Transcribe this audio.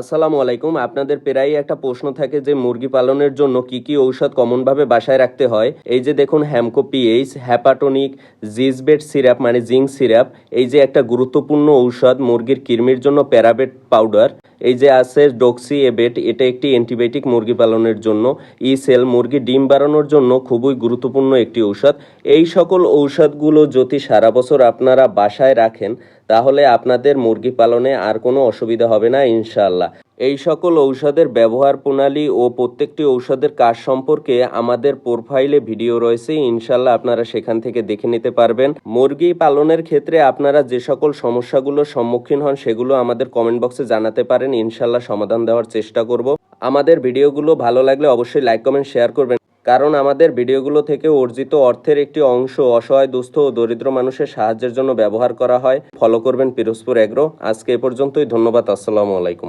আসসালামু আলাইকুম। আপনাদের প্রায়ই একটা প্রশ্ন থাকে যে মুরগি পালনের জন্য কি কি ঔষধ কমনভাবে বাসায় রাখতে হয়। এই যে দেখুন হ্যামকো পিএইচ, হ্যাপাটোনিক, জিসবেট সিরাপ মানে জিঙ্ক সিরাপ, এই যে একটা গুরুত্বপূর্ণ ঔষধ মুরগির কৃমির জন্য প্যারাবেট পাউডার, এই যে আছে ডক্সি এবেট, এটা একটি অ্যান্টিবায়োটিক মুরগি পালনের জন্য। ই সেল মুরগি ডিম বাড়ানোর জন্য খুবই গুরুত্বপূর্ণ একটি ঔষধ। এই সকল ঔষধগুলো যদি সারা বছর আপনারা বাসায় রাখেন তাহলে আপনাদের মুরগি পালনে আর কোনো অসুবিধা হবে না ইনশাআল্লাহ। এই সকল ঔষধের ব্যবহার প্রণালী ও প্রত্যেকটি ঔষধের কাজ সম্পর্কে আমাদের প্রোফাইলে ভিডিও রয়েছে, ইনশাআল্লাহ আপনারা সেখান থেকে দেখে নিতে পারবেন। মুরগি পালনের ক্ষেত্রে আপনারা যে সকল সমস্যাগুলোর সম্মুখীন হন সেগুলো আমাদের কমেন্ট বক্সে জানাতে পারেন, ইনশাআল্লাহ সমাধান দেওয়ার চেষ্টা করব। আমাদের ভিডিওগুলো ভালো লাগলে অবশ্যই লাইক কমেন্ট শেয়ার করবেন, কারণ আমাদের ভিডিওগুলো থেকে অর্জিত অর্থের একটি অংশ অসহায় দুস্থ ও দরিদ্র মানুষের সাহায্যের জন্য ব্যবহার করা হয়। ফলো করবেন পিরোজপুর এগ্রো। আজকে এ পর্যন্তই, ধন্যবাদ। আসসালামু আলাইকুম।